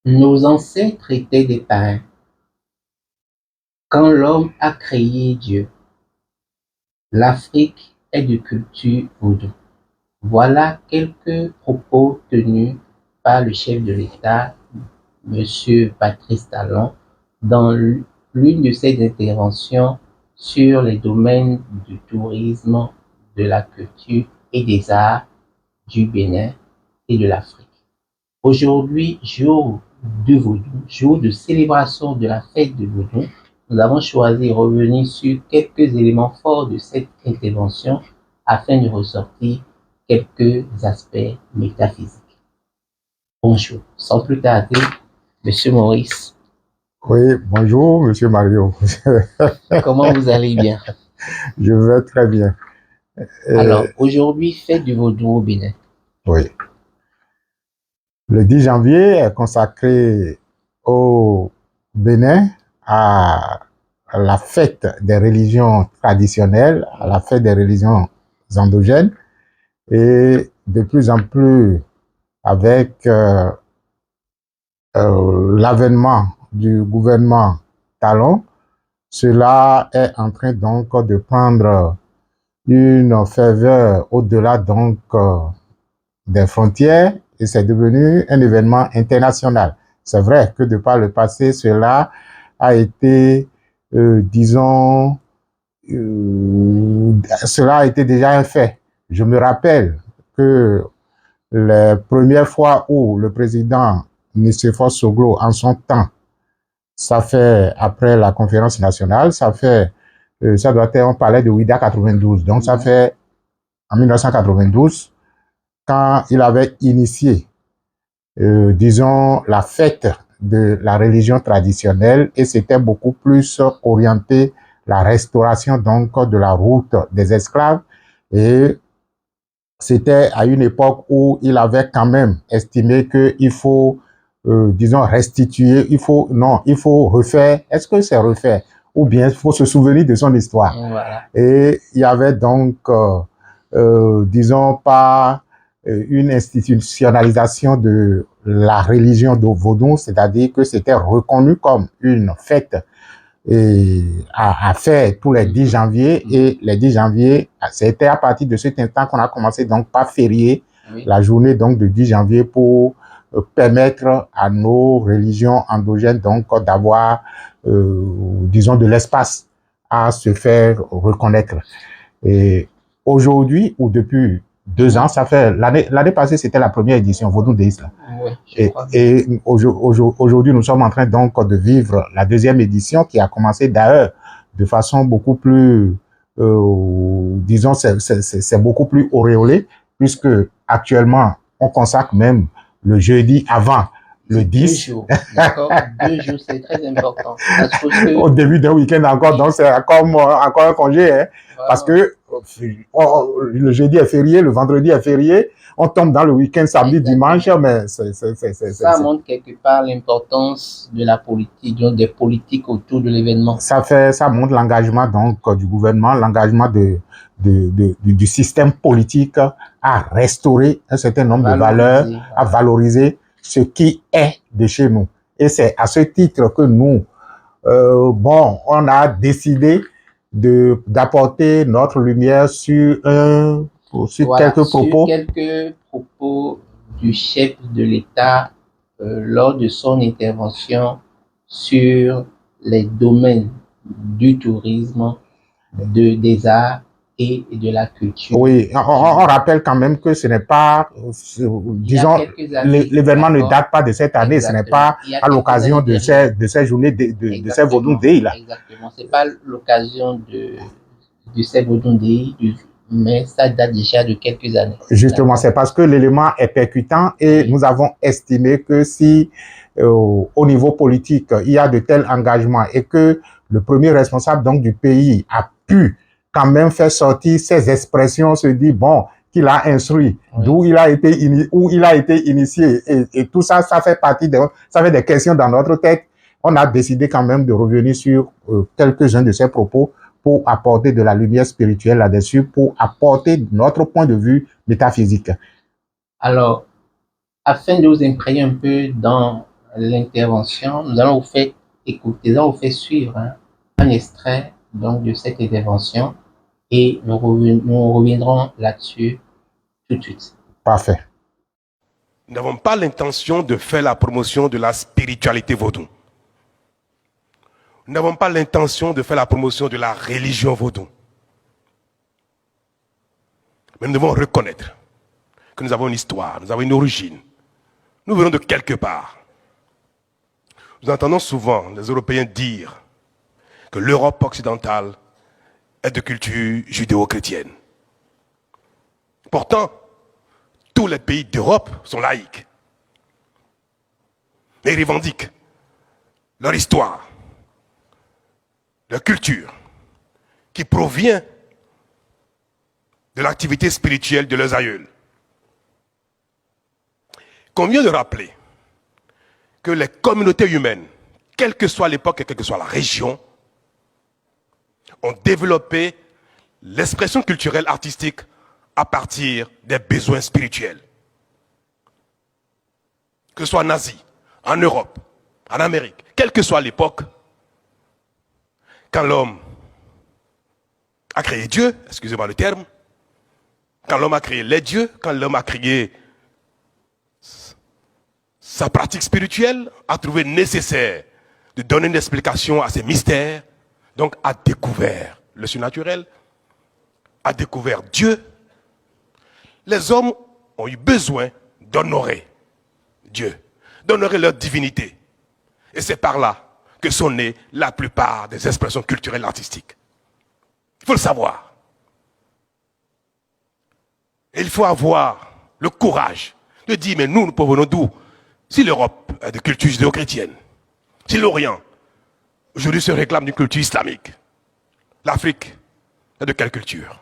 Nos ancêtres étaient des païens. Quand l'homme a créé Dieu, l'Afrique est de culture vaudou. Voilà quelques propos tenus par le chef de l'État, Monsieur Patrice Talon, dans l'une de ses interventions sur les domaines du tourisme, de la culture et des arts du Bénin et de l'Afrique. Aujourd'hui, jour de Vaudou, jour de célébration de la fête de Vaudou, nous avons choisi de revenir sur quelques éléments forts de cette intervention afin de ressortir quelques aspects métaphysiques. Bonjour, sans plus tarder, Monsieur Maurice. Oui, bonjour, Monsieur Mario. Comment vous allez bien? Je vais très bien. Alors, aujourd'hui, fête du Vaudou au Bénin. Oui. Le 10 janvier est consacré au Bénin à la fête des religions traditionnelles, à la fête des religions endogènes, et de plus en plus avec l'avènement du gouvernement Talon, cela est en train donc de prendre une faveur au-delà donc des frontières, et c'est devenu un événement international. C'est vrai que de par le passé, cela a été, cela a été déjà un fait. Je me rappelle que les premières fois où le président Nicéphore Soglo, en son temps, ça fait après la conférence nationale, ça doit être, on parlait de Ouida 92, donc ça fait en 1992, quand il avait initié, disons, la fête de la religion traditionnelle, et c'était beaucoup plus orienté la restauration donc de la route des esclaves, et c'était à une époque où il avait quand même estimé qu'il faut, disons, restituer, il faut refaire, est-ce que c'est refaire, ou bien il faut se souvenir de son histoire. Voilà. Et il y avait donc, disons, pas une institutionnalisation de la religion de Vaudou, c'est-à-dire que c'était reconnu comme une fête à faire tous les 10 janvier, et les 10 janvier, c'était à partir de cet instant qu'on a commencé donc par férier la journée donc de 10 janvier pour permettre à nos religions endogènes donc d'avoir, disons, de l'espace à se faire reconnaître. Et aujourd'hui, ou depuis 2 ans, ça fait l'année passée, c'était la première édition Vaudou Days. Et aujourd'hui, nous sommes en train donc de vivre la deuxième édition, qui a commencé d'ailleurs de façon beaucoup plus, disons, c'est beaucoup plus auréolé, puisque actuellement, on consacre même le jeudi avant le 10. 2 jours, d'accord. 2 jours, c'est très important. Au début d'un week-end encore, donc c'est encore un congé, hein, parce que le jeudi est férié, le vendredi est férié, on tombe dans le week-end samedi, dimanche, mais ça montre quelque part l'importance de la politique, donc des politiques autour de l'événement. Ça montre l'engagement donc du gouvernement, l'engagement du système politique à restaurer un certain nombre de valeurs, à valoriser ce qui est de chez nous. Et c'est à ce titre que nous, on a décidé d'apporter notre lumière sur quelques propos. Sur quelques propos du chef de l'État lors de son intervention sur les domaines du tourisme, des arts et de la culture. Oui, on rappelle quand même que ce n'est pas, disons, l'événement ne date pas de cette année. Exactement. Ce n'est pas à l'occasion de ces journées, de ces Vaudou Day là. Exactement, c'est pas l'occasion de ces Vaudou Day, mais ça date déjà de quelques années. Justement, c'est parce que l'élément est percutant, et nous avons estimé que si au niveau politique, il y a de tels engagements, et que le premier responsable donc du pays a pu quand même faire sortir ces expressions, se dit bon, qu'il a instruit, d'où il a été initié, et tout ça, ça fait partie ça fait des questions dans notre tête. On a décidé quand même de revenir sur quelques-uns de ces propos pour apporter de la lumière spirituelle là-dessus, pour apporter notre point de vue métaphysique. Alors, afin de vous imprégner un peu dans l'intervention, nous allons vous faire écouter, nous allons vous faire suivre un extrait donc, de cette intervention et nous reviendrons là-dessus tout de suite. Parfait. Nous n'avons pas l'intention de faire la promotion de la spiritualité vaudou. Nous n'avons pas l'intention de faire la promotion de la religion vaudou. Mais nous devons reconnaître que nous avons une histoire, nous avons une origine. Nous venons de quelque part. Nous entendons souvent les Européens dire que l'Europe occidentale est de culture judéo-chrétienne. Pourtant, tous les pays d'Europe sont laïcs. Et ils revendiquent leur histoire, leur culture, qui provient de l'activité spirituelle de leurs aïeuls. Convient de rappeler que les communautés humaines, quelle que soit l'époque et quelle que soit la région, ont développé l'expression culturelle artistique à partir des besoins spirituels. Que ce soit en Asie, en Europe, en Amérique, quelle que soit l'époque, quand l'homme a créé Dieu, excusez-moi le terme, quand l'homme a créé les dieux, quand l'homme a créé sa pratique spirituelle, a trouvé nécessaire de donner une explication à ces mystères, donc a découvert le surnaturel, a découvert Dieu. Les hommes ont eu besoin d'honorer Dieu, d'honorer leur divinité. Et c'est par là que sont nées la plupart des expressions culturelles artistiques. Il faut le savoir. Et il faut avoir le courage de dire, mais nous provenons d'où? Si l'Europe est de culture judéo-chrétienne, si l'Orient aujourd'hui se réclame d'une culture islamique, l'Afrique est de quelle culture?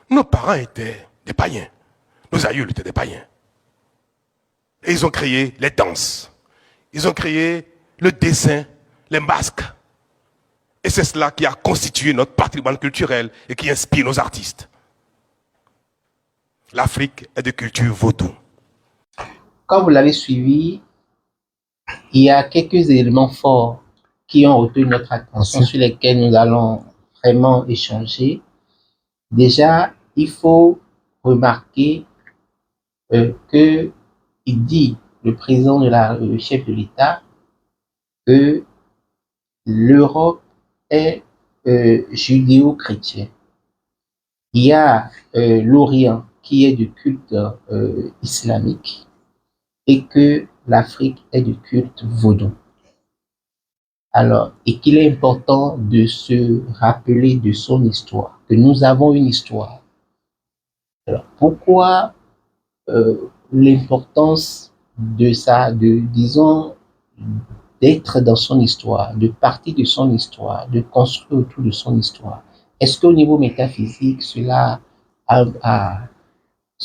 Nos parents étaient des païens. Nos aïeuls étaient des païens. Et ils ont créé les danses. Ils ont créé le dessin, les masques. Et c'est cela qui a constitué notre patrimoine culturel et qui inspire nos artistes. L'Afrique est de culture vaudou. Comme vous l'avez suivi, il y a quelques éléments forts qui ont retenu notre attention, sur lesquels nous allons vraiment échanger. Déjà, il faut remarquer que il dit, le président le chef de l'État, que l'Europe est judéo-chrétienne. Il y a l'Orient qui est du culte islamique et que l'Afrique est du culte vaudou. Alors, et qu'il est important de se rappeler de son histoire, que nous avons une histoire. Alors, pourquoi l'importance de ça, disons, d'être dans son histoire, de partir de son histoire, de construire autour de son histoire? Est-ce qu'au niveau métaphysique, cela a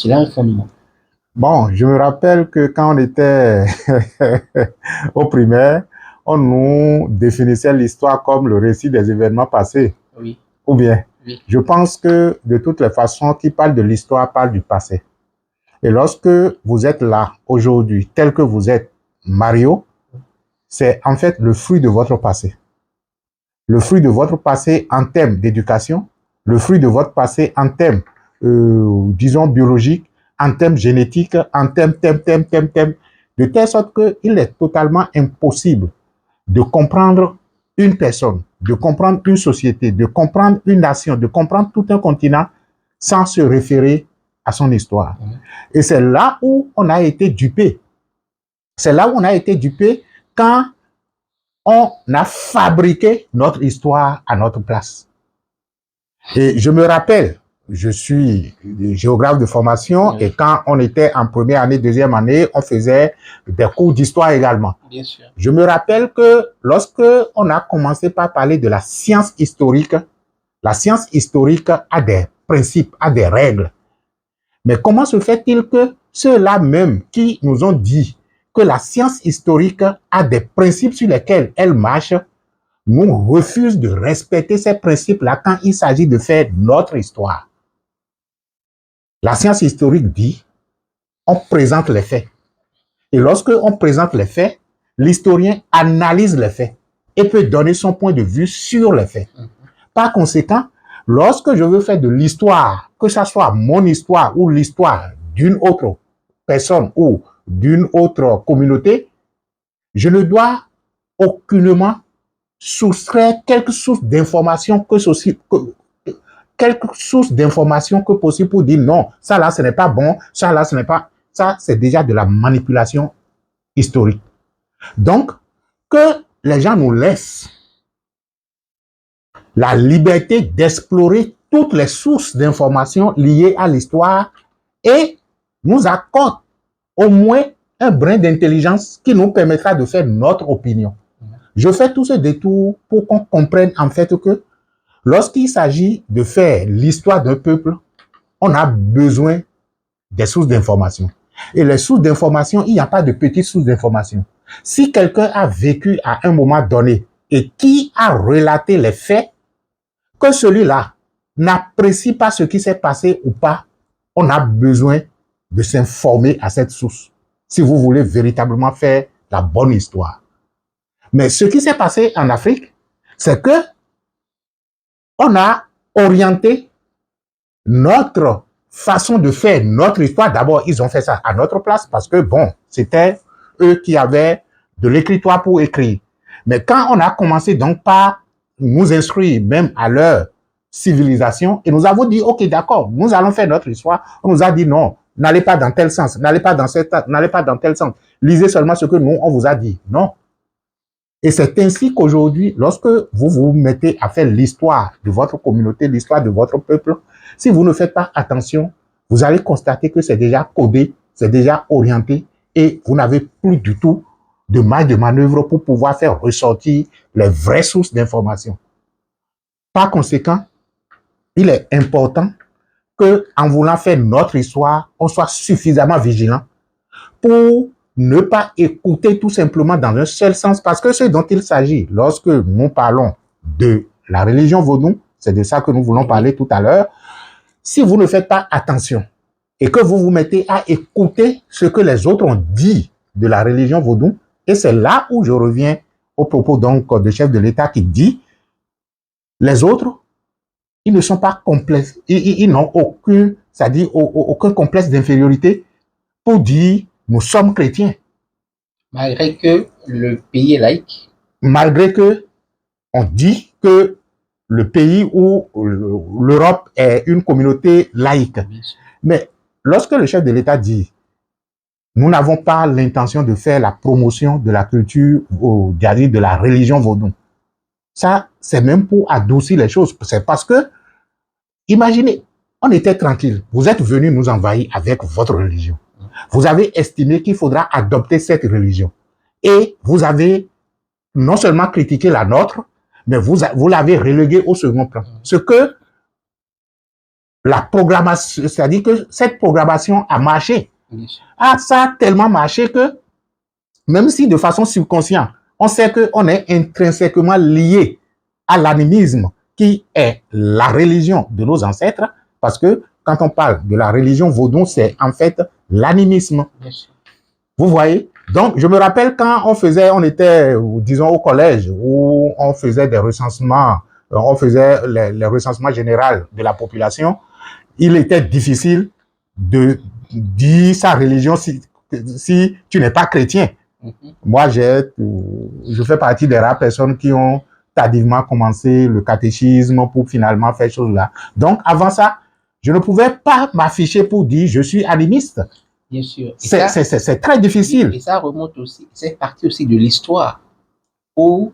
un fondement? Bon, je me rappelle que quand on était au primaire, on nous définissait l'histoire comme le récit des événements passés. Oui. Ou bien, oui. Je pense que de toutes les façons, qui parle de l'histoire parle du passé. Et lorsque vous êtes là, aujourd'hui, tel que vous êtes, Mario, c'est en fait le fruit de votre passé. Le fruit de votre passé en termes d'éducation, le fruit de votre passé en termes, disons, biologiques, en termes génétiques, en termes, de telle sorte qu'il est totalement impossible de comprendre une personne, de comprendre une société, de comprendre une nation, de comprendre tout un continent sans se référer à son histoire. Et c'est là où on a été dupé. C'est là où on a été dupé quand on a fabriqué notre histoire à notre place. Et je me rappelle, je suis géographe de formation et quand on était en première année, deuxième année, on faisait des cours d'histoire également. Bien sûr. Je me rappelle que lorsque on a commencé par parler de la science historique a des principes, a des règles. Mais comment se fait-il que ceux-là même qui nous ont dit que la science historique a des principes sur lesquels elle marche, nous refusent de respecter ces principes-là quand il s'agit de faire notre histoire? La science historique dit, on présente les faits. Et lorsque on présente les faits, l'historien analyse les faits et peut donner son point de vue sur les faits. Par conséquent, lorsque je veux faire de l'histoire, que ce soit mon histoire ou l'histoire d'une autre personne ou d'une autre communauté, je ne dois aucunement soustraire quelques sources d'informations que possible pour dire non, ça là ce n'est pas bon, ça là ce n'est pas, ça c'est déjà de la manipulation historique. Donc, que les gens nous laissent la liberté d'explorer toutes les sources d'informations liées à l'histoire et nous accordent au moins un brin d'intelligence qui nous permettra de faire notre opinion. Je fais tout ce détour pour qu'on comprenne en fait que lorsqu'il s'agit de faire l'histoire d'un peuple, on a besoin des sources d'information. Et les sources d'information, il n'y a pas de petites sources d'information. Si quelqu'un a vécu à un moment donné et qui a relaté les faits, que celui-là n'apprécie pas ce qui s'est passé ou pas, on a besoin de s'informer à cette source si vous voulez véritablement faire la bonne histoire. Mais ce qui s'est passé en Afrique, c'est que on a orienté notre façon de faire notre histoire. D'abord, ils ont fait ça à notre place parce que, bon, c'était eux qui avaient de l'écritoire pour écrire. Mais quand on a commencé donc par nous instruire même à leur civilisation, et nous avons dit, ok, d'accord, nous allons faire notre histoire, on nous a dit non, n'allez pas dans tel sens, n'allez pas dans tel sens, lisez seulement ce que nous, on vous a dit. Non. Et c'est ainsi qu'aujourd'hui, lorsque vous vous mettez à faire l'histoire de votre communauté, l'histoire de votre peuple, si vous ne faites pas attention, vous allez constater que c'est déjà codé, c'est déjà orienté et vous n'avez plus du tout de marge de manœuvre pour pouvoir faire ressortir les vraies sources d'information. Par conséquent, il est important que, en voulant faire notre histoire, on soit suffisamment vigilant pour ne pas écouter tout simplement dans un seul sens, parce que ce dont il s'agit lorsque nous parlons de la religion vaudou, c'est de ça que nous voulons parler tout à l'heure. Si vous ne faites pas attention et que vous vous mettez à écouter ce que les autres ont dit de la religion vaudou, et c'est là où je reviens au propos donc du chef de l'État qui dit les autres, ils ne sont pas complexes, ils n'ont aucun, c'est-à-dire aucun complexe d'infériorité pour dire nous sommes chrétiens. Malgré que le pays est laïque. Malgré que on dit que le pays où l'Europe est une communauté laïque. Mais lorsque le chef de l'État dit nous n'avons pas l'intention de faire la promotion de la culture ou de la religion vaudou, ça c'est même pour adoucir les choses. C'est parce que, imaginez, on était tranquille. Vous êtes venus nous envahir avec votre religion. Vous avez estimé qu'il faudra adopter cette religion. Et vous avez non seulement critiqué la nôtre, mais vous l'avez reléguée au second plan. Ce que la programmation, c'est-à-dire que cette programmation a marché. Ah, ça a tellement marché que, même si de façon subconsciente, on sait qu'on est intrinsèquement lié à l'animisme qui est la religion de nos ancêtres, parce que quand on parle de la religion vaudou, c'est en fait l'animisme. Vous voyez? Donc, je me rappelle quand on était, disons, au collège, où on faisait des recensements, on faisait les recensements généraux de la population, il était difficile de dire sa religion si tu n'es pas chrétien. Moi, je fais partie des rares personnes qui ont tardivement commencé le catéchisme pour finalement faire choses là. Donc, avant ça, je ne pouvais pas m'afficher pour dire je suis animiste. Bien sûr. C'est très difficile. Et ça remonte aussi, c'est partie aussi de l'histoire, où,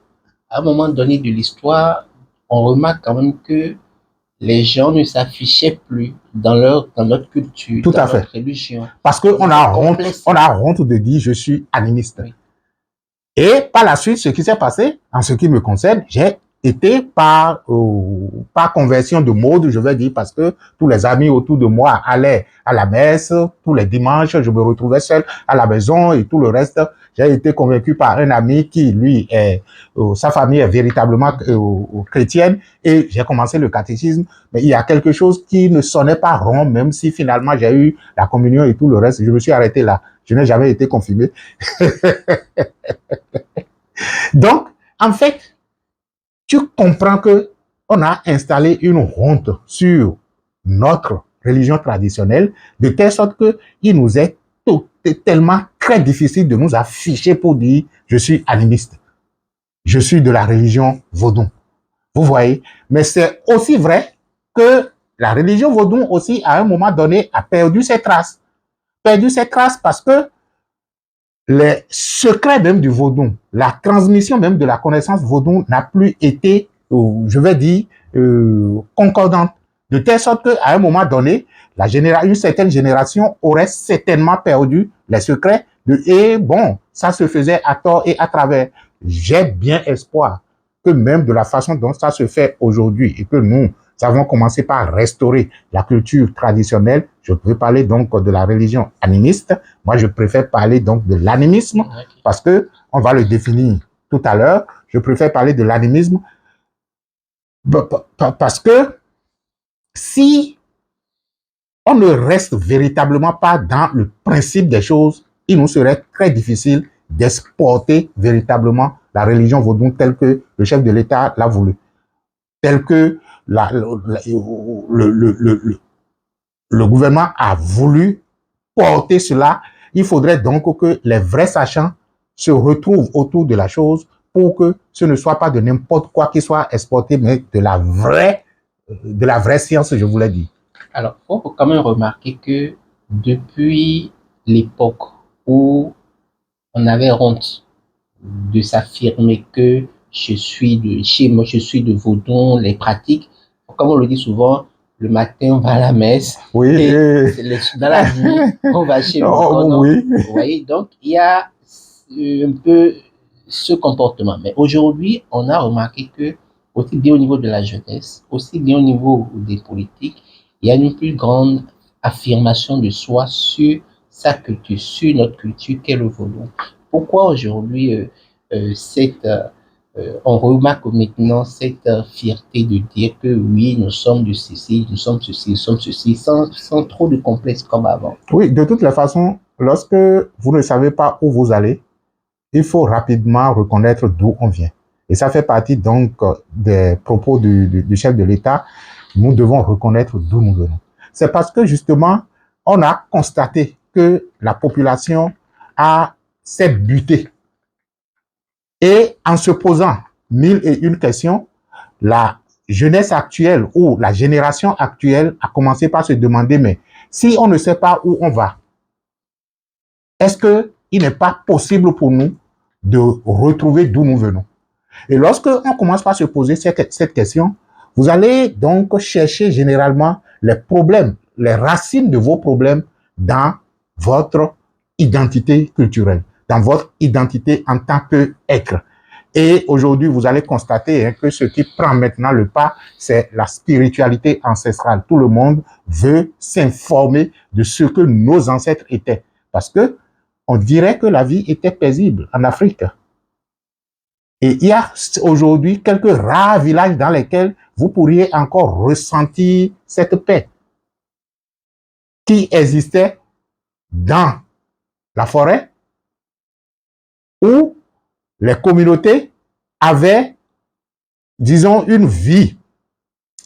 à un moment donné de l'histoire, on remarque quand même que les gens ne s'affichaient plus dans notre culture, tout dans à fait. notre religion. Parce qu'on a honte de dire je suis animiste. Oui. Et par la suite, ce qui s'est passé, en ce qui me concerne, j'ai été par conversion de mode, je vais dire, parce que tous les amis autour de moi allaient à la messe, tous les dimanches, je me retrouvais seul à la maison et tout le reste. J'ai été convaincu par un ami qui, lui, sa famille est véritablement chrétienne et j'ai commencé le catéchisme. Mais il y a quelque chose qui ne sonnait pas rond, même si finalement j'ai eu la communion et tout le reste. Je me suis arrêté là. Je n'ai jamais été confirmé. Donc, en fait, tu comprends que on a installé une honte sur notre religion traditionnelle, de telle sorte que il nous est tellement très difficile de nous afficher pour dire je suis animiste, je suis de la religion vaudou. Vous voyez? Mais c'est aussi vrai que la religion vaudou aussi, à un moment donné, a perdu ses traces. Perdu ses traces parce que les secrets même du vaudou, la transmission même de la connaissance vaudou n'a plus été, je vais dire, concordante. De telle sorte qu'à un moment donné, une certaine génération aurait certainement perdu les secrets. Et bon, ça se faisait à tort et à travers. J'ai bien espoir que même de la façon dont ça se fait aujourd'hui et que nous avons commencé par restaurer la culture traditionnelle, je peux parler donc de la religion animiste. Moi, je préfère parler donc de l'animisme parce que on va le définir tout à l'heure. Je préfère parler de l'animisme parce que si on ne reste véritablement pas dans le principe des choses, il nous serait très difficile d'exporter véritablement la religion vaudou telle que le chef de l'État l'a voulu, telle que le gouvernement a voulu porter cela. Il faudrait donc que les vrais sachants se retrouvent autour de la chose pour que ce ne soit pas de n'importe quoi qui soit exporté, mais de la vraie science, je vous l'ai dit. Alors, il faut quand même remarquer que depuis l'époque où on avait honte de s'affirmer que chez moi, je suis de Vaudon, les pratiques, comme on le dit souvent, le matin, on va à la messe. Oui. Et dans la nuit, on va chez Vaudon. Oui. Vous voyez, donc, il y a un peu ce comportement. Mais aujourd'hui, on a remarqué que, aussi bien au niveau de la jeunesse, aussi bien au niveau des politiques, il y a une plus grande affirmation de soi sur sa culture, sur notre culture qu'est le Vaudon. Pourquoi aujourd'hui on remarque maintenant cette fierté de dire que oui, nous sommes de ceci, nous sommes ceci, nous sommes ceci, sans trop de complexe comme avant. Oui, de toutes les façons, lorsque vous ne savez pas où vous allez, il faut rapidement reconnaître d'où on vient. Et ça fait partie donc des propos du chef de l'État. Nous devons reconnaître d'où nous venons. C'est parce que justement, on a constaté que la population s'est butée. Et en se posant 1001 questions, la jeunesse actuelle ou la génération actuelle a commencé par se demander, mais si on ne sait pas où on va, est-ce qu'il n'est pas possible pour nous de retrouver d'où nous venons? Et lorsque on commence par se poser cette question, vous allez donc chercher généralement les problèmes, les racines de vos problèmes dans votre identité culturelle, dans votre identité en tant qu'être. Et aujourd'hui, vous allez constater que ce qui prend maintenant le pas, c'est la spiritualité ancestrale. Tout le monde veut s'informer de ce que nos ancêtres étaient. Parce que on dirait que la vie était paisible en Afrique. Et il y a aujourd'hui quelques rares villages dans lesquels vous pourriez encore ressentir cette paix qui existait dans la forêt où les communautés avaient, disons, une vie,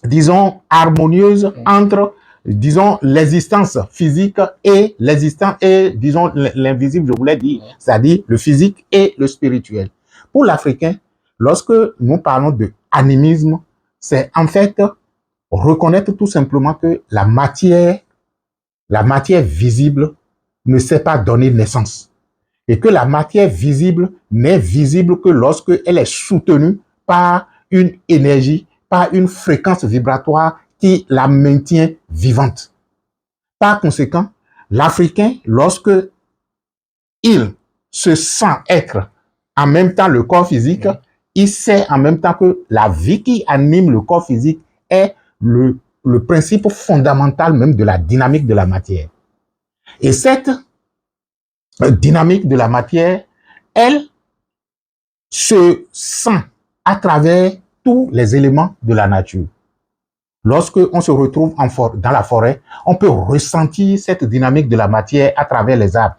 disons, harmonieuse entre, disons, l'existence physique et disons, l'invisible, je voulais dire, c'est-à-dire le physique et le spirituel. Pour l'Africain, lorsque nous parlons de animisme, c'est en fait reconnaître tout simplement que la matière visible ne sait pas donner naissance. Et que la matière visible n'est visible que lorsque elle est soutenue par une énergie, par une fréquence vibratoire qui la maintient vivante. Par conséquent, l'Africain, lorsque il se sent être en même temps le corps physique, il sait en même temps que la vie qui anime le corps physique est le principe fondamental même de la dynamique de la matière. Et cette dynamique de la matière, elle se sent à travers tous les éléments de la nature. Lorsque on se retrouve dans la forêt, on peut ressentir cette dynamique de la matière à travers les arbres.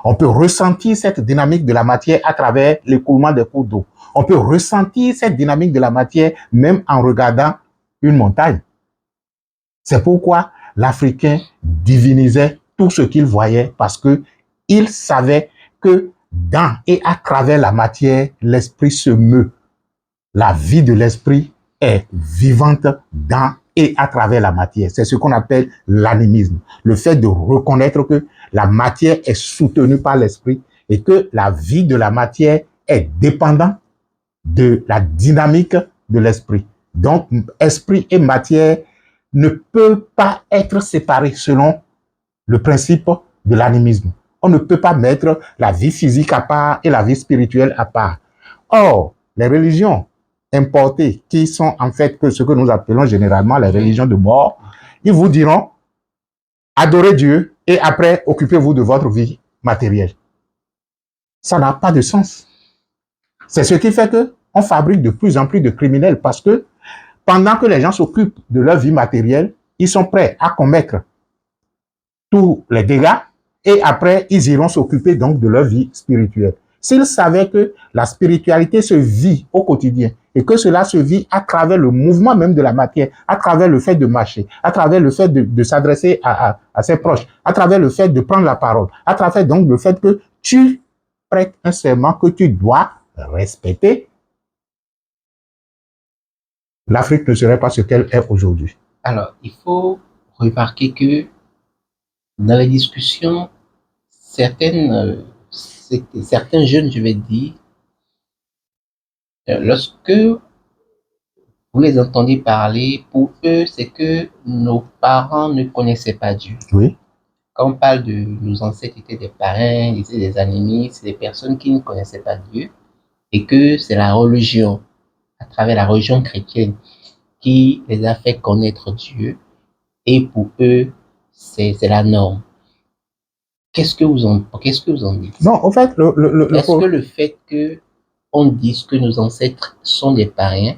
On peut ressentir cette dynamique de la matière à travers l'écoulement des cours d'eau. On peut ressentir cette dynamique de la matière même en regardant une montagne. C'est pourquoi l'Africain divinisait tout ce qu'il voyait parce que il savait que dans et à travers la matière, l'esprit se meut. La vie de l'esprit est vivante dans et à travers la matière. C'est ce qu'on appelle l'animisme. Le fait de reconnaître que la matière est soutenue par l'esprit et que la vie de la matière est dépendante de la dynamique de l'esprit. Donc, esprit et matière ne peuvent pas être séparés selon le principe de l'animisme. On ne peut pas mettre la vie physique à part et la vie spirituelle à part. Or, les religions importées, qui sont en fait ce que nous appelons généralement les religions de mort, ils vous diront, adorez Dieu et après, occupez-vous de votre vie matérielle. Ça n'a pas de sens. C'est ce qui fait qu'on fabrique de plus en plus de criminels parce que pendant que les gens s'occupent de leur vie matérielle, ils sont prêts à commettre tous les dégâts et après, ils iront s'occuper donc de leur vie spirituelle. S'ils savaient que la spiritualité se vit au quotidien et que cela se vit à travers le mouvement même de la matière, à travers le fait de marcher, à travers le fait de s'adresser à ses proches, à travers le fait de prendre la parole, à travers donc le fait que tu prêtes un serment que tu dois respecter, l'Afrique ne serait pas ce qu'elle est aujourd'hui. Alors, il faut remarquer que dans les discussions, certains jeunes, je vais dire, lorsque vous les entendez parler, pour eux, c'est que nos parents ne connaissaient pas Dieu. Oui. Quand on parle de nos ancêtres étaient des parrains, ils étaient des animistes, des personnes qui ne connaissaient pas Dieu, et que c'est la religion, à travers la religion chrétienne, qui les a fait connaître Dieu, et pour eux, c'est la norme. Qu'est-ce que vous en dites? Non, en fait, est-ce que le fait qu'on dise que nos ancêtres sont des païens,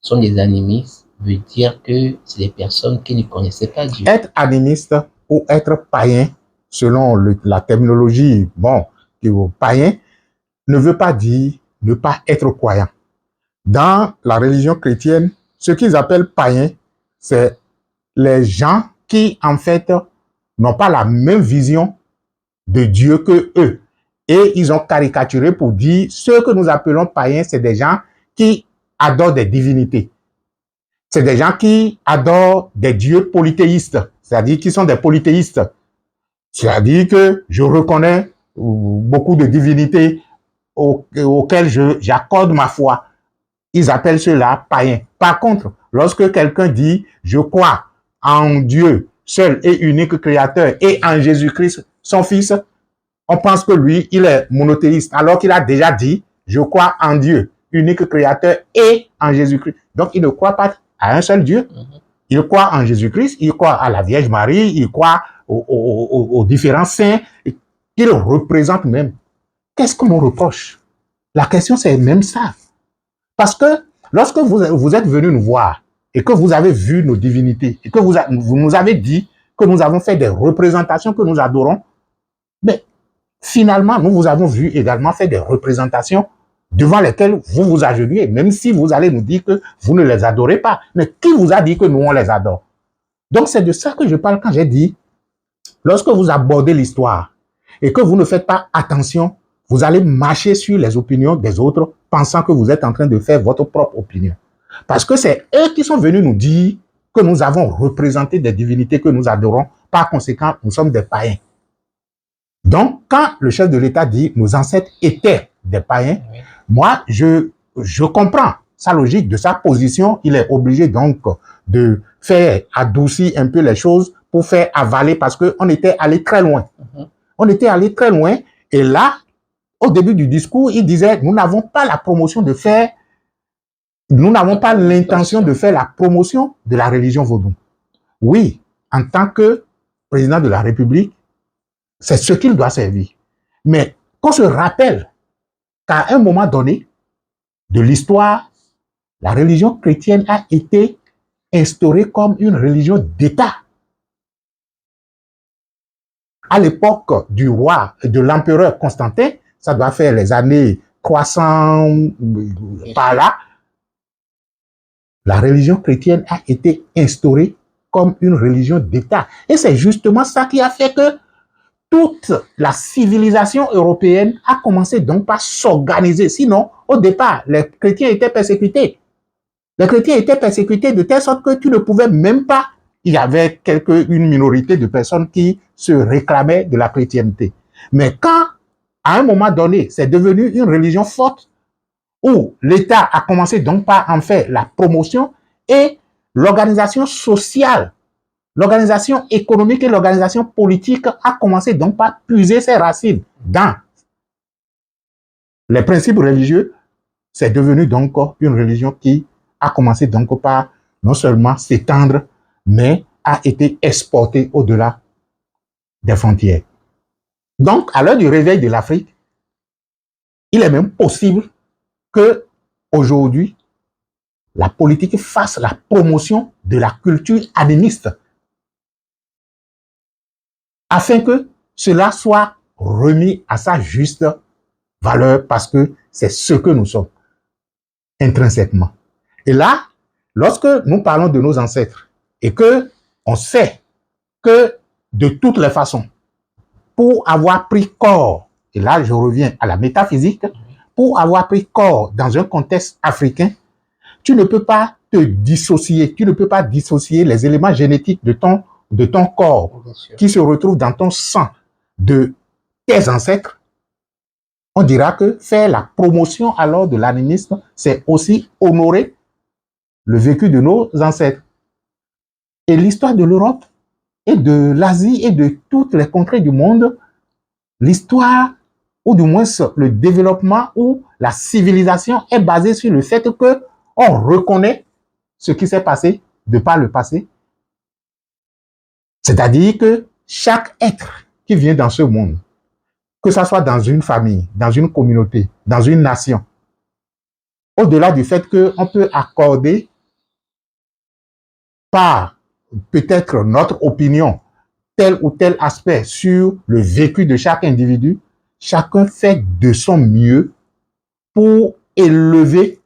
sont des animistes, veut dire que c'est des personnes qui ne connaissaient pas Dieu? Être animiste ou être païen, selon la terminologie, païen, ne veut pas dire ne pas être croyant. Dans la religion chrétienne, ce qu'ils appellent païens, c'est les gens qui, en fait, n'ont pas la même vision de Dieu que eux. Et ils ont caricaturé pour dire, ceux que nous appelons païens, c'est des gens qui adorent des divinités. C'est des gens qui adorent des dieux polythéistes, c'est-à-dire qui sont des polythéistes. C'est-à-dire que je reconnais beaucoup de divinités auxquelles j'accorde ma foi. Ils appellent cela païens. Par contre, lorsque quelqu'un dit « je crois en Dieu, seul et unique créateur, et en Jésus-Christ, son Fils », on pense que lui, il est monothéiste, alors qu'il a déjà dit « je crois en Dieu, unique créateur, et en Jésus-Christ ». Donc, il ne croit pas à un seul Dieu. Il croit en Jésus-Christ, il croit à la Vierge Marie, il croit aux différents saints qu'il représente même. Qu'est-ce qu'on nous reproche? La question, c'est même ça. Parce que lorsque vous êtes venu nous voir et que vous avez vu nos divinités et que vous nous avez dit que nous avons fait des représentations que nous adorons, mais finalement, nous vous avons vu également faire des représentations devant lesquelles vous vous agenouillez, même si vous allez nous dire que vous ne les adorez pas. Mais qui vous a dit que nous, on les adore? Donc, c'est de ça que je parle quand j'ai dit, lorsque vous abordez l'histoire et que vous ne faites pas attention, vous allez marcher sur les opinions des autres, pensant que vous êtes en train de faire votre propre opinion. Parce que c'est eux qui sont venus nous dire que nous avons représenté des divinités que nous adorons. Par conséquent, nous sommes des païens. Donc, quand le chef de l'État dit nos ancêtres étaient des païens, oui, moi, je comprends sa logique, de sa position. Il est obligé donc de faire adoucir un peu les choses pour faire avaler parce qu'on était allé très loin. On était allé très loin et là, au début du discours, il disait, nous n'avons pas la promotion de faire, nous n'avons pas l'intention de faire la promotion de la religion vaudou. Oui, en tant que président de la République, c'est ce qu'il doit servir. Mais qu'on se rappelle qu'à un moment donné de l'histoire, la religion chrétienne a été instaurée comme une religion d'État. À l'époque du roi, de l'empereur Constantin, ça doit faire les années 300 par là, la religion chrétienne a été instaurée comme une religion d'État. Et c'est justement ça qui a fait que toute la civilisation européenne a commencé donc par s'organiser. Sinon, au départ, les chrétiens étaient persécutés. Les chrétiens étaient persécutés de telle sorte que tu ne pouvais même pas. Il y avait une minorité de personnes qui se réclamaient de la chrétienté. Mais quand, à un moment donné, c'est devenu une religion forte, où l'État a commencé donc par en faire la promotion et l'organisation sociale, l'organisation économique et l'organisation politique a commencé donc par puiser ses racines dans les principes religieux. C'est devenu donc une religion qui a commencé donc par non seulement s'étendre, mais a été exportée au-delà des frontières. Donc, à l'heure du réveil de l'Afrique, il est même possible que aujourd'hui, la politique fasse la promotion de la culture animiste afin que cela soit remis à sa juste valeur parce que c'est ce que nous sommes intrinsèquement. Et là, lorsque nous parlons de nos ancêtres et que on sait que de toutes les façons, pour avoir pris corps, et là je reviens à la métaphysique, pour avoir pris corps dans un contexte africain, tu ne peux pas te dissocier, tu ne peux pas dissocier les éléments génétiques de ton corps qui se retrouvent dans ton sang de tes ancêtres. On dira que faire la promotion alors de l'animisme, c'est aussi honorer le vécu de nos ancêtres. Et l'histoire de l'Europe et de l'Asie et de toutes les contrées du monde, l'histoire, ou du moins le développement ou la civilisation est basée sur le fait que on reconnaît ce qui s'est passé de par le passé. C'est-à-dire que chaque être qui vient dans ce monde, que ce soit dans une famille, dans une communauté, dans une nation, au-delà du fait qu'on peut accorder par peut-être notre opinion tel ou tel aspect sur le vécu de chaque individu, chacun fait de son mieux pour élever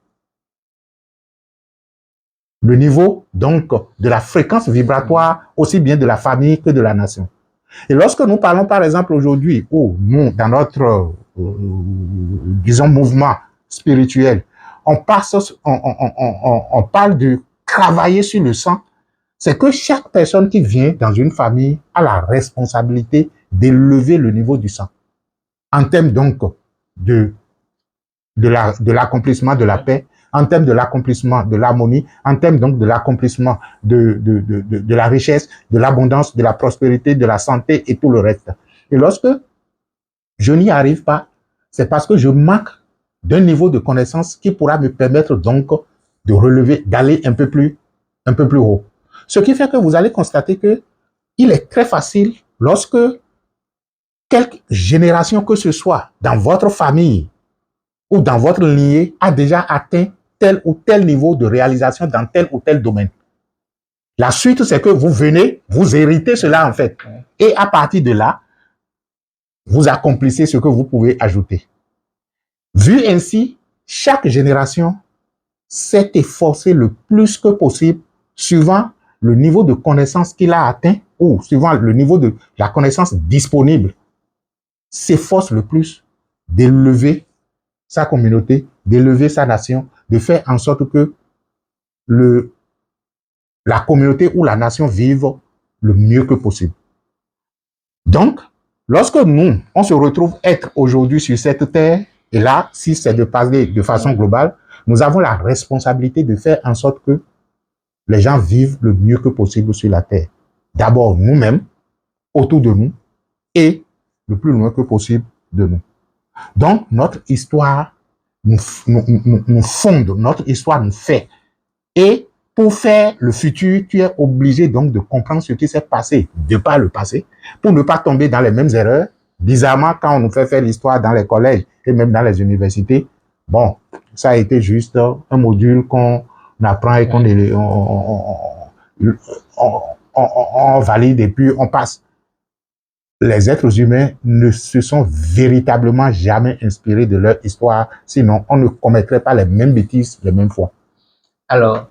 le niveau donc de la fréquence vibratoire aussi bien de la famille que de la nation. Et lorsque nous parlons par exemple aujourd'hui, ou nous, dans notre, disons, mouvement spirituel, on parle de travailler sur le sang, c'est que chaque personne qui vient dans une famille a la responsabilité d'élever le niveau du sang. En termes donc de l'accomplissement de la paix, en termes de l'accomplissement de l'harmonie, en termes donc de l'accomplissement de la richesse, de l'abondance, de la prospérité, de la santé et tout le reste. Et lorsque je n'y arrive pas, c'est parce que je manque d'un niveau de connaissance qui pourra me permettre donc de relever, d'aller un peu plus haut. Ce qui fait que vous allez constater que il est très facile lorsque quelque génération que ce soit dans votre famille ou dans votre lignée a déjà atteint tel ou tel niveau de réalisation dans tel ou tel domaine. La suite, c'est que vous venez, vous héritez cela en fait. Et à partir de là, vous accomplissez ce que vous pouvez ajouter. Vu ainsi, chaque génération s'est efforcée le plus que possible, suivant le niveau de connaissance qu'il a atteint ou suivant le niveau de la connaissance disponible, s'efforce le plus d'élever sa communauté, d'élever sa nation, de faire en sorte que la communauté ou la nation vive le mieux que possible. Donc, lorsque nous, on se retrouve être aujourd'hui sur cette terre, et là, si c'est de parler de façon globale, nous avons la responsabilité de faire en sorte que les gens vivent le mieux que possible sur la terre. D'abord nous-mêmes, autour de nous, et le plus loin que possible de nous. Donc, notre histoire nous fonde, notre histoire nous fait. Et pour faire le futur, tu es obligé donc de comprendre ce qui s'est passé de par le passé pour ne pas tomber dans les mêmes erreurs. Bizarrement, quand on nous fait faire l'histoire dans les collèges et même dans les universités, bon, ça a été juste un module qu'on apprend et qu'on on valide et puis on passe. Les êtres humains ne se sont véritablement jamais inspirés de leur histoire, sinon on ne commettrait pas les mêmes bêtises les mêmes fois. Alors,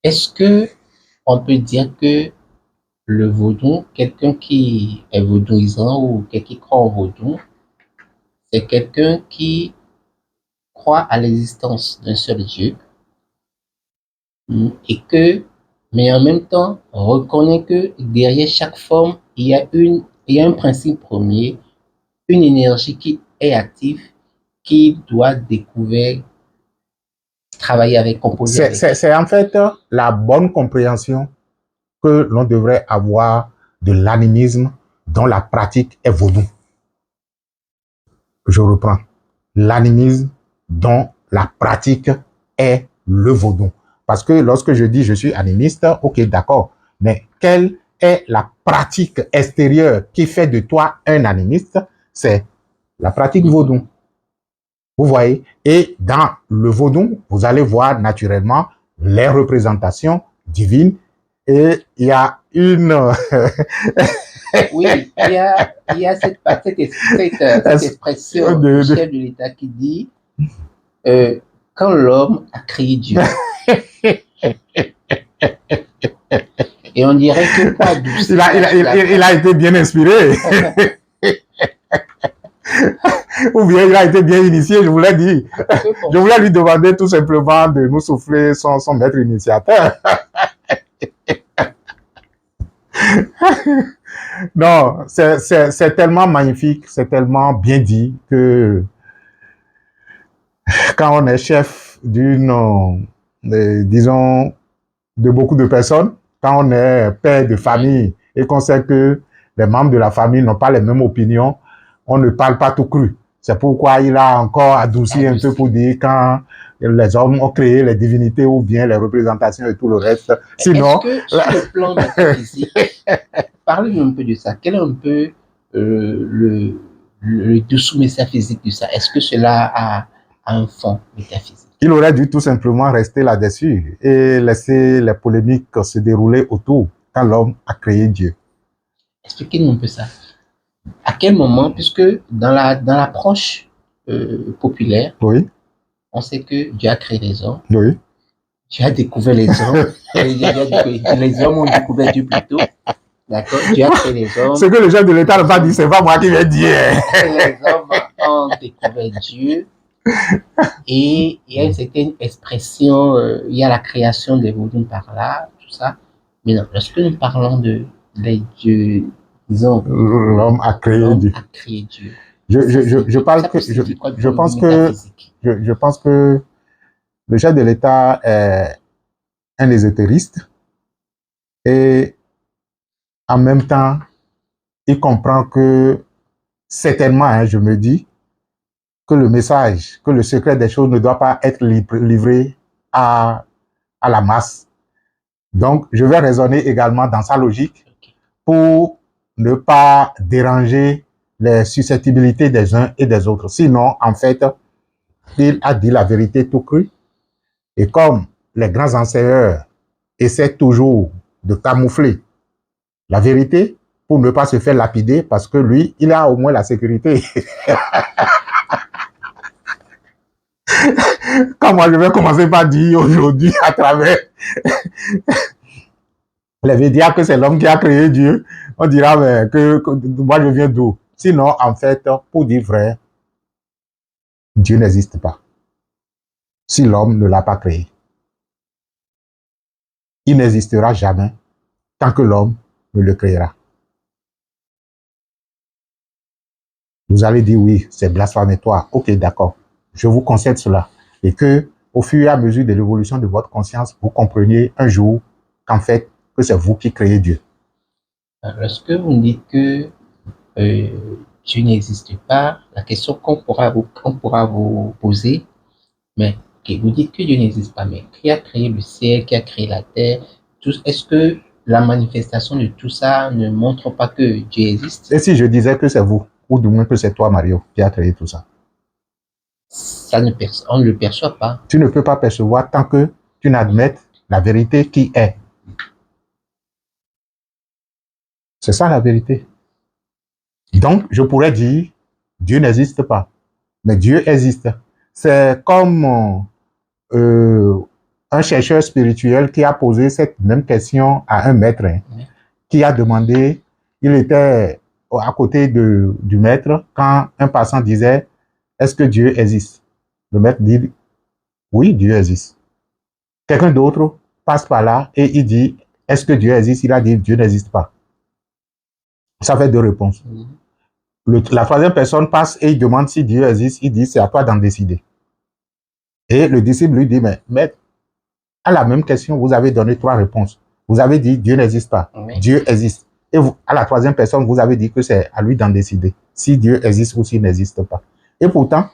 est-ce que on peut dire que le vaudou, quelqu'un qui est vaudouisant ou quelqu'un qui croit au vaudou, c'est quelqu'un qui croit à l'existence d'un seul Dieu et que, mais en même temps, reconnaît que derrière chaque forme, il y a un principe premier, une énergie qui est active, qui doit découvrir, travailler avec, composer avec. C'est en fait la bonne compréhension que l'on devrait avoir de l'animisme dont la pratique est vaudou. Je reprends. L'animisme dont la pratique est le vaudou. Parce que lorsque je dis je suis animiste, ok, d'accord, mais quelle est la pratique extérieure qui fait de toi un animiste? C'est la pratique vaudou. Vous voyez? Et dans le vaudou, vous allez voir naturellement les représentations divines. Et il y a une... Oui, il y a cette expression du chef de l'État qui dit quand l'homme a créé Dieu. Et on dirait que pour adoucir... Il a été bien inspiré. Ou bien il a été bien initié, je vous l'ai dit. Je voulais lui demander tout simplement de nous souffler son maître initiateur. Non, c'est tellement magnifique, c'est tellement bien dit que quand on est chef d'une, disons, de beaucoup de personnes, quand on est père de famille et qu'on sait que les membres de la famille n'ont pas les mêmes opinions, on ne parle pas tout cru. C'est pourquoi il a encore adouci un peu pour dire quand les hommes ont créé les divinités ou bien les représentations et tout le reste. Sinon, est-ce que sur le plan métaphysique, parlez-nous un peu de ça. Quel est un peu le dessous métaphysique de ça? Est-ce que cela a un fond métaphysique? Il aurait dû tout simplement rester là-dessus et laisser les polémiques se dérouler autour quand l'homme a créé Dieu. Expliquez-nous un peu ça. À quel moment, puisque dans l'approche populaire, oui, on sait que Dieu a créé les hommes. Oui. Dieu a découvert les hommes. Les hommes ont découvert Dieu plutôt. D'accord? Dieu a créé les hommes. Ce que le chef de l'État n'a pas dit, c'est pas moi qui vais dire. Les hommes ont découvert Dieu. Et il y a une certaine expression, il y a la création des vaudous par là, tout ça. Mais non, lorsque nous parlons de Dieu, disons, l'homme a créé Dieu. Je pense que le chef de l'État est un ésotériste et en même temps, il comprend que certainement, hein, je me dis, que le message, que le secret des choses ne doit pas être livré à la masse. Donc, je vais raisonner également dans sa logique pour ne pas déranger les susceptibilités des uns et des autres. Sinon, en fait, il a dit la vérité tout cru. Et comme les grands enseigneurs essaient toujours de camoufler la vérité pour ne pas se faire lapider, parce que lui, il a au moins la sécurité. Quand moi, je vais commencer par dire aujourd'hui à travers les médias que c'est l'homme qui a créé Dieu, on dira que moi, je viens d'où? Sinon, en fait, pour dire vrai, Dieu n'existe pas. Si l'homme ne l'a pas créé, il n'existera jamais tant que l'homme ne le créera. Vous allez dire oui, c'est blasphématoire. Ok, d'accord. Je vous concède cela. Et que, au fur et à mesure de l'évolution de votre conscience, vous compreniez un jour qu'en fait, que c'est vous qui créez Dieu. Lorsque vous dites que Dieu n'existe pas, la question qu'on pourra vous poser, mais ok, vous dites que Dieu n'existe pas, mais qui a créé le ciel, qui a créé la terre, est-ce que la manifestation de tout ça ne montre pas que Dieu existe? Et si je disais que c'est vous, ou du moins que c'est toi, Mario, qui a créé tout ça? On ne le perçoit pas. Tu ne peux pas percevoir tant que tu n'admettes la vérité qui est. C'est ça la vérité. Donc, je pourrais dire, Dieu n'existe pas, mais Dieu existe. C'est comme un chercheur spirituel qui a posé cette même question à un maître, qui a demandé, il était à côté du maître quand un passant disait, est-ce que Dieu existe? Le maître dit, oui, Dieu existe. Quelqu'un d'autre passe par là et il dit, est-ce que Dieu existe? Il a dit, Dieu n'existe pas. Ça fait deux réponses. La troisième personne passe et il demande si Dieu existe. Il dit, c'est à toi d'en décider. Et le disciple lui dit, mais maître, à la même question, vous avez donné trois réponses. Vous avez dit, Dieu n'existe pas. Oui. Dieu existe. Et vous, à la troisième personne, vous avez dit que c'est à lui d'en décider si Dieu existe ou s'il n'existe pas. Et pourtant,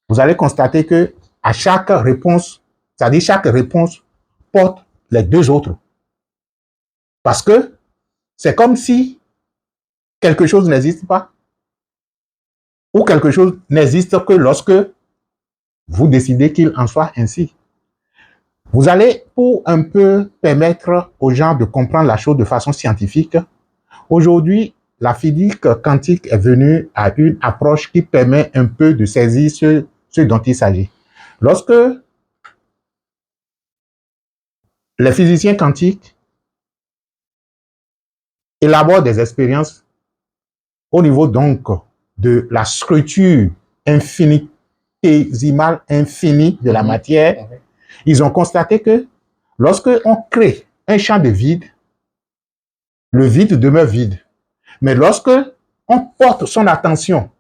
vous allez constater que à chaque réponse, c'est-à-dire chaque réponse porte les deux autres. Parce que c'est comme si quelque chose n'existe pas ou quelque chose n'existe que lorsque vous décidez qu'il en soit ainsi. Vous allez, pour un peu permettre aux gens de comprendre la chose de façon scientifique, aujourd'hui, la physique quantique est venue à une approche qui permet un peu de saisir ce dont il s'agit. Lorsque les physiciens quantiques élaborent des expériences au niveau donc de la structure infinitésimale, infinie de la matière, ils ont constaté que lorsque on crée un champ de vide, le vide demeure vide. Mais lorsque on porte son attention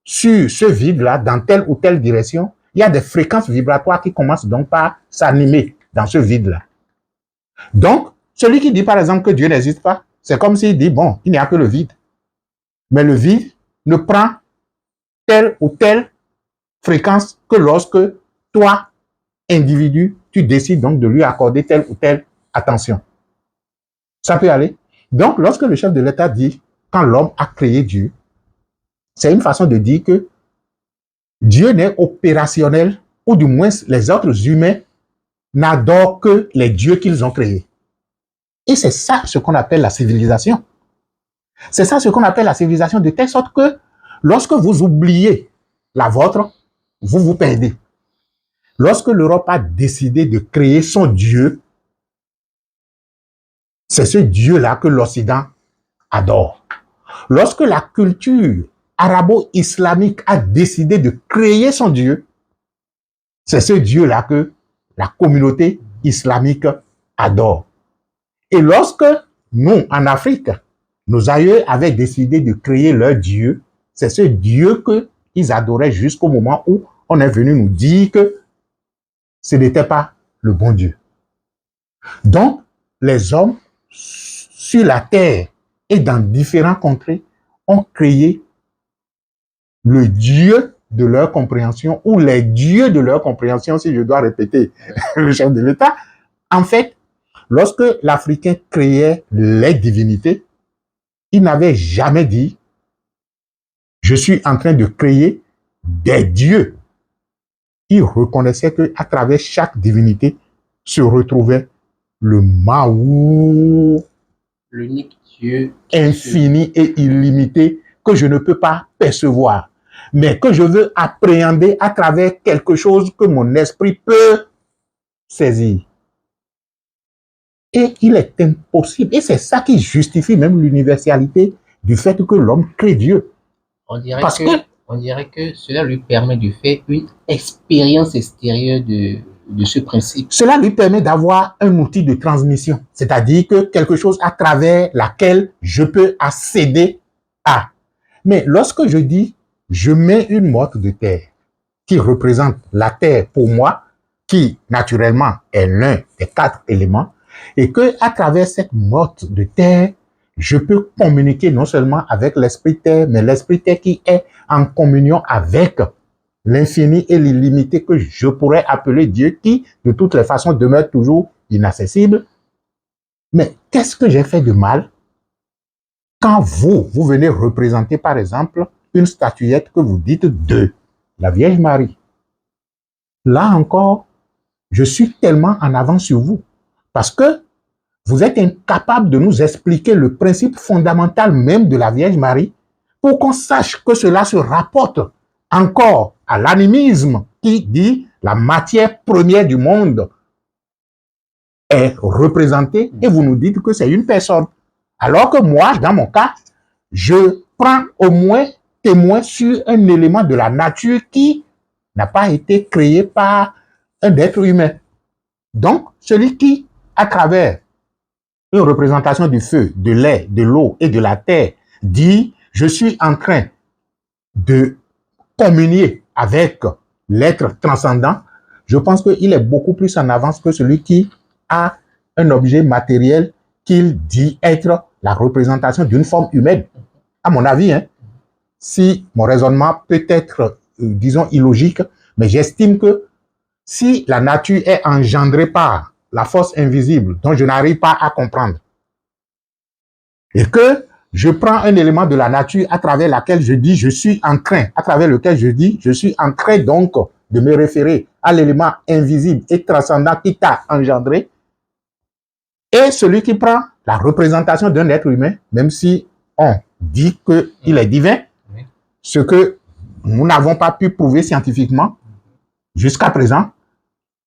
sur ce vide-là, dans telle ou telle direction, il y a des fréquences vibratoires qui commencent donc par s'animer dans ce vide-là. Donc, celui qui dit par exemple que Dieu n'existe pas, c'est comme s'il dit, bon, il n'y a que le vide. Mais le vide ne prend telle ou telle fréquence que lorsque toi, individu, tu décides donc de lui accorder telle ou telle attention. Ça peut aller. Donc, lorsque le chef de l'État dit, quand l'homme a créé Dieu, c'est une façon de dire que Dieu n'est opérationnel, ou du moins les autres humains n'adorent que les dieux qu'ils ont créés. Et c'est ça ce qu'on appelle la civilisation. C'est ça ce qu'on appelle la civilisation, de telle sorte que lorsque vous oubliez la vôtre, vous vous perdez. Lorsque l'Europe a décidé de créer son Dieu, c'est ce Dieu-là que l'Occident adore. Lorsque la culture arabo-islamique a décidé de créer son Dieu, c'est ce Dieu-là que la communauté islamique adore. Et lorsque nous, en Afrique, nos aïeux avaient décidé de créer leur Dieu, c'est ce Dieu qu'ils adoraient jusqu'au moment où on est venu nous dire que ce n'était pas le bon Dieu. Donc, les hommes sur la terre et dans différentes contrées ont créé le Dieu de leur compréhension ou les dieux de leur compréhension, si je dois répéter le chef de l'État. En fait, lorsque l'Africain créait les divinités, il n'avait jamais dit « je suis en train de créer des dieux ». Il reconnaissait qu'à travers chaque divinité se retrouvait le Mahou, l'unique Dieu infini et illimité que je ne peux pas percevoir, mais que je veux appréhender à travers quelque chose que mon esprit peut saisir. Et il est impossible, et c'est ça qui justifie même l'universalité du fait que l'homme crée Dieu. On dirait que cela lui permet de faire une expérience extérieure de ce principe. Cela lui permet d'avoir un outil de transmission, c'est-à-dire que quelque chose à travers laquelle je peux accéder à. Mais lorsque je dis, je mets une motte de terre qui représente la terre pour moi, qui naturellement est l'un des 4 éléments, et que à travers cette motte de terre, je peux communiquer non seulement avec l'Esprit Terre, mais l'Esprit Terre qui est en communion avec l'infini et l'illimité que je pourrais appeler Dieu, qui, de toutes les façons, demeure toujours inaccessible. Mais qu'est-ce que j'ai fait de mal quand vous venez représenter, par exemple, une statuette que vous dites de la Vierge Marie? Là encore, je suis tellement en avance sur vous parce que vous êtes incapable de nous expliquer le principe fondamental même de la Vierge Marie pour qu'on sache que cela se rapporte encore à l'animisme qui dit la matière première du monde est représentée et vous nous dites que c'est une personne. Alors que moi, dans mon cas, je prends au moins témoin sur un élément de la nature qui n'a pas été créé par un être humain. Donc, celui qui, à travers une représentation du feu, de l'air, de l'eau et de la terre, dit « Je suis en train de communier avec l'être transcendant », je pense qu'il est beaucoup plus en avance que celui qui a un objet matériel qu'il dit être la représentation d'une forme humaine. À mon avis, hein, si mon raisonnement peut être, disons, illogique, mais j'estime que si la nature est engendrée par la force invisible dont je n'arrive pas à comprendre, et que je prends un élément de la nature à travers laquelle je dis je suis en train, à travers lequel je dis je suis en train donc de me référer à l'élément invisible et transcendant qui t'a engendré, et celui qui prend la représentation d'un être humain, même si on dit qu'il est divin, ce que nous n'avons pas pu prouver scientifiquement jusqu'à présent,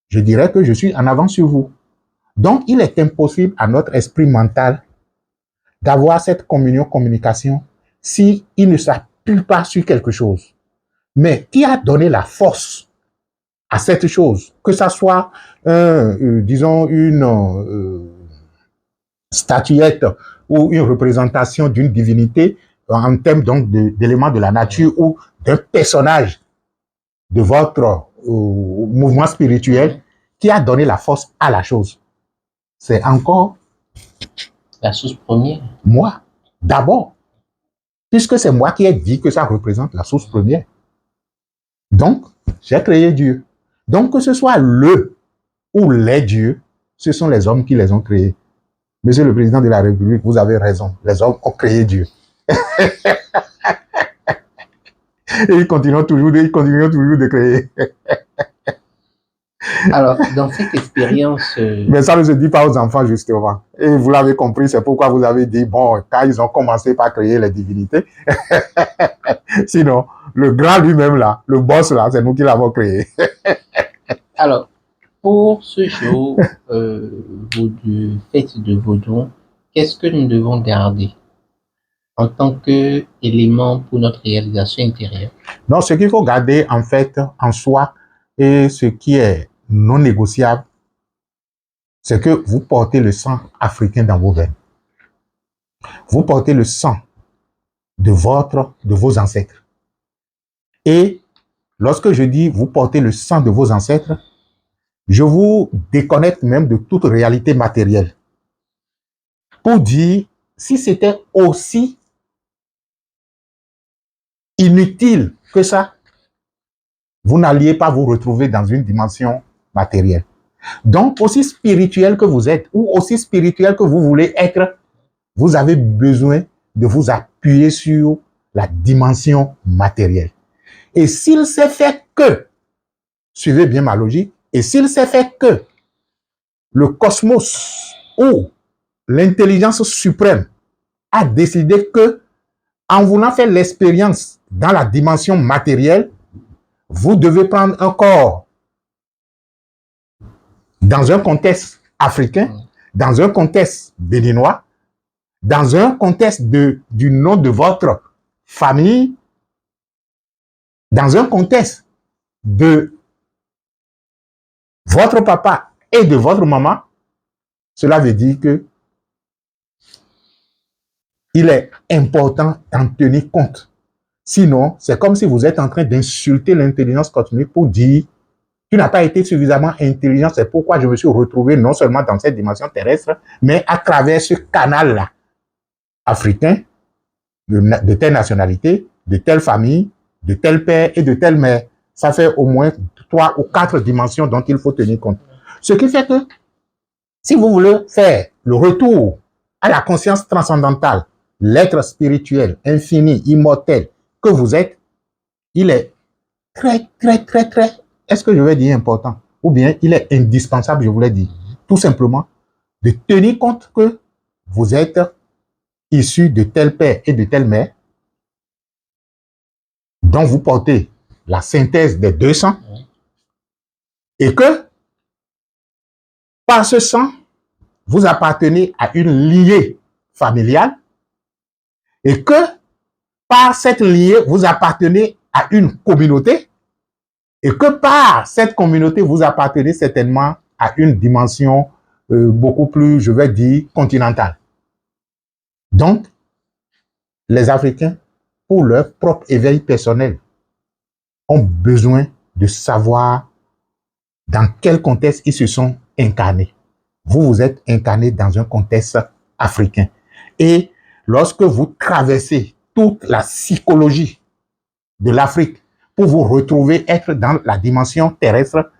je dirais que je suis en avance sur vous. Donc, il est impossible à notre esprit mental d'avoir cette communication si il ne s'appuie pas sur quelque chose. Mais qui a donné la force à cette chose, que ça soit, disons, une statuette ou une représentation d'une divinité en termes donc d'éléments de la nature ou d'un personnage de votre mouvement spirituel, qui a donné la force à la chose? C'est encore la source première. Moi, d'abord, puisque c'est moi qui ai dit que ça représente la source première. Donc, j'ai créé Dieu. Donc, que ce soit le ou les dieux, ce sont les hommes qui les ont créés. Monsieur le Président de la République, vous avez raison. Les hommes ont créé Dieu. Et ils continuent toujours de créer. Alors, dans cette expérience... Mais ça ne se dit pas aux enfants, justement. Et vous l'avez compris, c'est pourquoi vous avez dit, bon, quand ils ont commencé par créer les divinités, sinon, le grand lui-même là, le boss là, c'est nous qui l'avons créé. Alors, pour ce jour, fête de Vaudon, qu'est-ce que nous devons garder en tant qu'élément pour notre réalisation intérieure? Non, ce qu'il faut garder en fait en soi et ce qui est non négociable, c'est que vous portez le sang africain dans vos veines. Vous portez le sang de vos ancêtres. Et lorsque je dis vous portez le sang de vos ancêtres, je vous déconnecte même de toute réalité matérielle. Pour dire, si c'était aussi inutile que ça, vous n'alliez pas vous retrouver dans une dimension matérielle. Donc, aussi spirituel que vous êtes, ou aussi spirituel que vous voulez être, vous avez besoin de vous appuyer sur la dimension matérielle. Et s'il s'est fait que, suivez bien ma logique, et s'il s'est fait que le cosmos ou l'intelligence suprême a décidé que, en voulant faire l'expérience dans la dimension matérielle, vous devez prendre un corps dans un contexte africain, dans un contexte béninois, dans un contexte du nom de votre famille, dans un contexte de votre papa et de votre maman. Cela veut dire que il est important d'en tenir compte. Sinon, c'est comme si vous êtes en train d'insulter l'intelligence cosmique pour dire tu n'as pas été suffisamment intelligent, c'est pourquoi je me suis retrouvé non seulement dans cette dimension terrestre, mais à travers ce canal-là. africain, de telle nationalité, de telle famille, de tel père et de telle mère. Ça fait au moins 3 ou 4 dimensions dont il faut tenir compte. Ce qui fait que si vous voulez faire le retour à la conscience transcendantale, l'être spirituel, infini, immortel que vous êtes, il est très, est-ce que je vais dire important? Ou bien il est indispensable, je voulais dire, tout simplement, de tenir compte que vous êtes issu de tel père et de telle mère, dont vous portez la synthèse des 200, et que par ce sang, vous appartenez à une lignée familiale, et que par cette lignée, vous appartenez à une communauté, et que par cette communauté, vous appartenez certainement à une dimension beaucoup plus, je vais dire, continentale. Donc, les Africains, pour leur propre éveil personnel, ont besoin de savoir dans quel contexte ils se sont incarnés. Vous, vous êtes incarné dans un contexte africain. Et lorsque vous traversez toute la psychologie de l'Afrique pour vous retrouver être dans la dimension terrestre,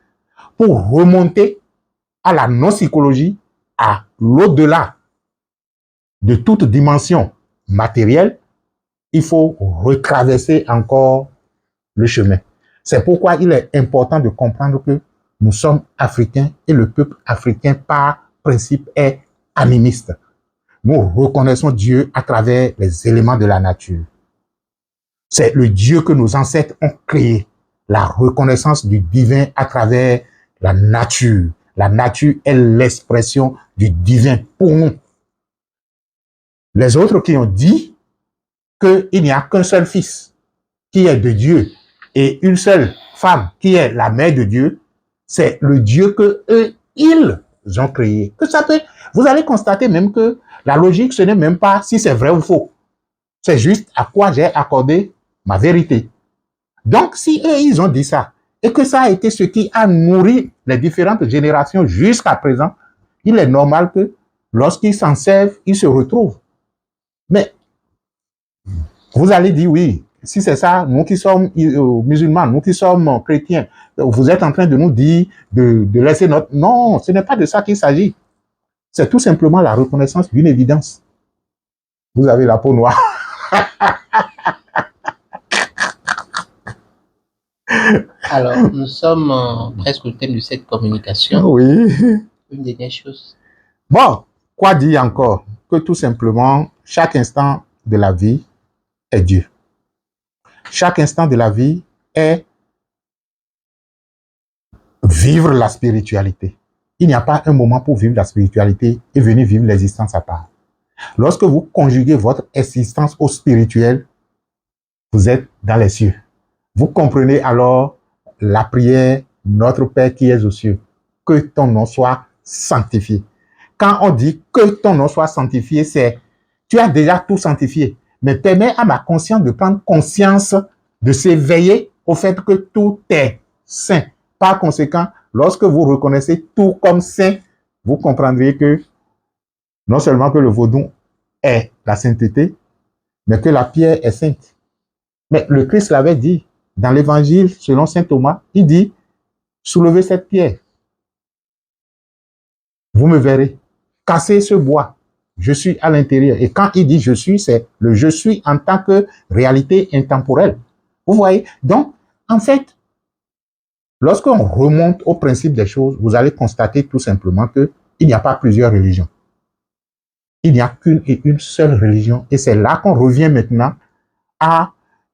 pour remonter à la non-psychologie, à l'au-delà de toute dimension matérielle, il faut retraverser encore le chemin. C'est pourquoi il est important de comprendre que nous sommes africains et le peuple africain, par principe, est animiste. Nous reconnaissons Dieu à travers les éléments de la nature. C'est le Dieu que nos ancêtres ont créé. La reconnaissance du divin à travers la nature. La nature est l'expression du divin pour nous. Les autres qui ont dit qu'il n'y a qu'un seul fils qui est de Dieu et une seule femme qui est la mère de Dieu, c'est le Dieu que eux, ils ont créé. Que ça peut, vous allez constater même que la logique, ce n'est même pas si c'est vrai ou faux. C'est juste à quoi j'ai accordé ma vérité. Donc, si eux, ils ont dit ça, et que ça a été ce qui a nourri les différentes générations jusqu'à présent, il est normal que lorsqu'ils s'en servent, ils se retrouvent. Mais vous allez dire oui, si c'est ça, nous qui sommes musulmans, nous qui sommes chrétiens, vous êtes en train de nous dire de laisser notre... Non, ce n'est pas de ça qu'il s'agit. C'est tout simplement la reconnaissance d'une évidence. Vous avez la peau noire. Alors, nous sommes presque au thème de cette communication. Oui. Une dernière chose. Bon, quoi dire encore? Que tout simplement, chaque instant de la vie est Dieu. Chaque instant de la vie est vivre la spiritualité. Il n'y a pas un moment pour vivre la spiritualité et venir vivre l'existence à part. Lorsque vous conjuguez votre existence au spirituel, vous êtes dans les cieux. Vous comprenez alors la prière « Notre Père qui es aux cieux », que ton nom soit sanctifié. Quand on dit que ton nom soit sanctifié, c'est tu as déjà tout sanctifié, mais permets à ma conscience de prendre conscience, de s'éveiller au fait que tout est saint. Par conséquent, lorsque vous reconnaissez tout comme saint, vous comprendrez que non seulement que le vaudou est la sainteté, mais que la pierre est sainte. Mais le Christ l'avait dit dans l'évangile selon saint Thomas, il dit, soulevez cette pierre. Vous me verrez. Cassez ce bois. Je suis à l'intérieur. Et quand il dit je suis, c'est le je suis en tant que réalité intemporelle. Vous voyez? Donc, en fait, lorsqu'on remonte au principe des choses, vous allez constater tout simplement qu'il n'y a pas plusieurs religions. Il n'y a qu'une et une seule religion. Et c'est là qu'on revient maintenant à,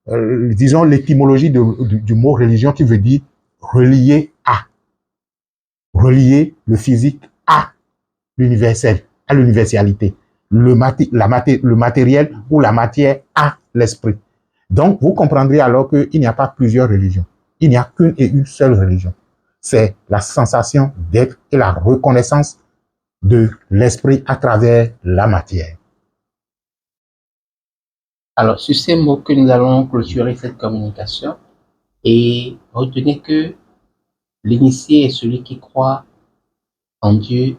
disons, l'étymologie du mot religion qui veut dire relier à. Relier le physique à l'universel, à l'universalité. Le matériel ou la matière à l'esprit. Donc, vous comprendrez alors qu'il n'y a pas plusieurs religions. Il n'y a qu'une et une seule religion. C'est la sensation d'être et la reconnaissance de l'esprit à travers la matière. Alors, sur ces mots que nous allons clôturer cette communication et retenez que l'initié est celui qui croit en Dieu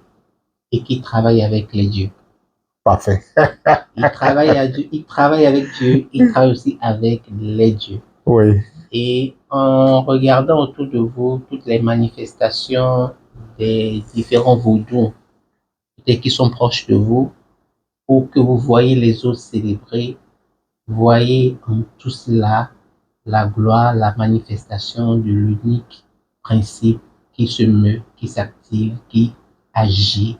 et qui travaille avec les dieux. Parfait. Il travaille à Dieu, il travaille avec Dieu, il travaille aussi avec les dieux. Oui. Et en regardant autour de vous toutes les manifestations des différents vaudous qui sont proches de vous, ou que vous voyez les autres célébrer, voyez en tout cela la gloire, la manifestation de l'unique principe qui se meut, qui s'active, qui agit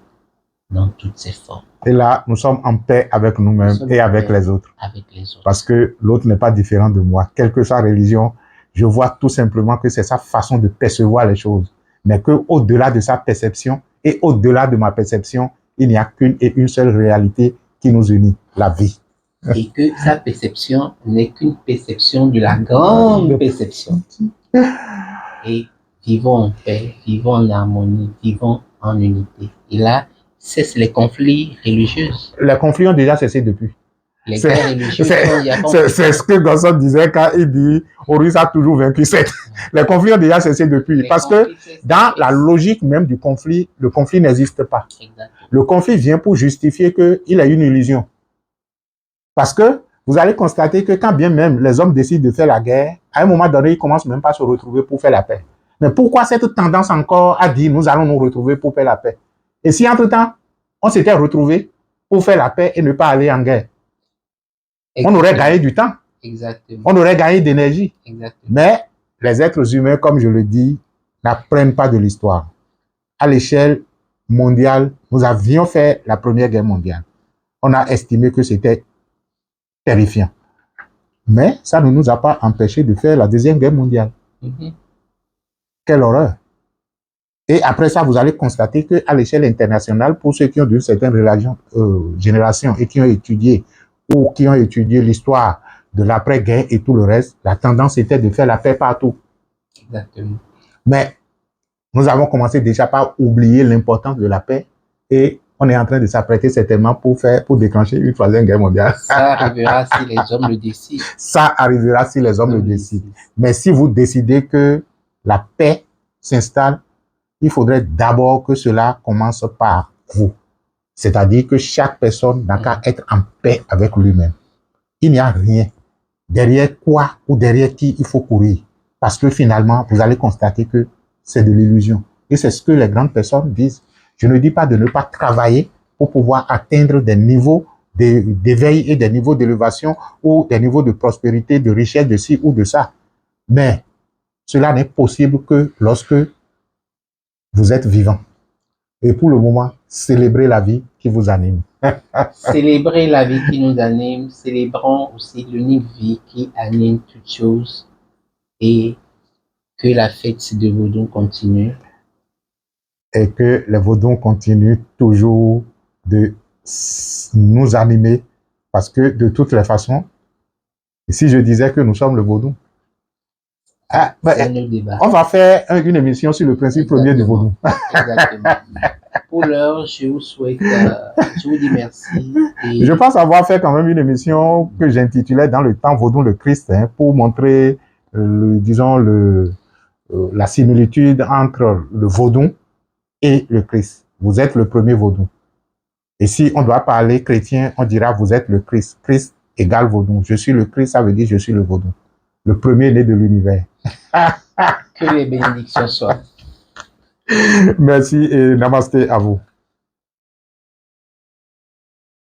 dans toutes ses formes. Et là, nous sommes en paix avec nous-mêmes et avec les autres. Avec les autres. Parce que l'autre n'est pas différent de moi. Quelle que soit sa religion, je vois tout simplement que c'est sa façon de percevoir les choses. Mais qu'au-delà de sa perception et au-delà de ma perception, il n'y a qu'une et une seule réalité qui nous unit, la vie. Et que sa perception n'est qu'une perception de la grande perception. Et vivons en paix, vivons en harmonie, vivons en unité. Et là, cessent les conflits religieux. Les conflits ont déjà cessé depuis. Les guerres religieuses, c'est ce que Gonson disait quand il dit Horus a toujours vaincu 7. Les conflits ont déjà cessé depuis. Parce que dans la logique même du conflit, le conflit n'existe pas. Exactement. Le conflit vient pour justifier qu'il a une illusion. Parce que vous allez constater que quand bien même les hommes décident de faire la guerre, à un moment donné, ils ne commencent même pas à se retrouver pour faire la paix. Mais pourquoi cette tendance encore à dire nous allons nous retrouver pour faire la paix? Et si entre-temps, on s'était retrouvés pour faire la paix et ne pas aller en guerre, on aurait gagné du temps. Exactement. On aurait gagné d'énergie. Exactement. Mais les êtres humains, comme je le dis, n'apprennent pas de l'histoire. À l'échelle mondiale, nous avions fait la Première Guerre mondiale. On a estimé que c'était terrifiant. Mais ça ne nous a pas empêché de faire la Deuxième Guerre mondiale. Quelle horreur! Et après ça, vous allez constater qu'à l'échelle internationale, pour ceux qui ont d'une certaine génération et qui ont étudié ou qui ont étudié l'histoire de l'après-guerre et tout le reste, la tendance était de faire la paix partout. Exactement. Mais nous avons commencé déjà par oublier l'importance de la paix et on est en train de s'apprêter certainement pour déclencher une troisième guerre mondiale. Ça arrivera si les hommes le décident. Ça arrivera si les hommes le décident. Mais si vous décidez que la paix s'installe, il faudrait d'abord que cela commence par vous. C'est-à-dire que chaque personne n'a qu'à être en paix avec lui-même. Il n'y a rien derrière quoi ou derrière qui il faut courir. Parce que finalement, vous allez constater que c'est de l'illusion. Et c'est ce que les grandes personnes disent. Je ne dis pas de ne pas travailler pour pouvoir atteindre des niveaux d'éveil et des niveaux d'élévation ou des niveaux de prospérité, de richesse, de ci ou de ça. Mais cela n'est possible que lorsque vous êtes vivant. Et pour le moment, célébrez la vie qui vous anime. Célébrez la vie qui nous anime. Célébrons aussi l'unique vie qui anime toutes choses. Et que la fête de Vodou continue. Et que les Vaudons continuent toujours de nous animer. Parce que de toutes les façons, si je disais que nous sommes le Vaudou, on va faire une émission sur le principe premier du Vaudou. Exactement. Pour l'heure, je vous souhaite, je vous dis merci. Et je pense avoir fait quand même une émission que j'intitulais Dans le temps Vaudou le Christ, pour montrer, disons, la similitude entre le Vaudou et le Christ. Vous êtes le premier Vaudou. Et si on doit parler chrétien, on dira vous êtes le Christ. Christ égale Vaudou. Je suis le Christ, ça veut dire je suis le Vaudou. Le premier né de l'univers. Que les bénédictions soient. Merci et namasté à vous.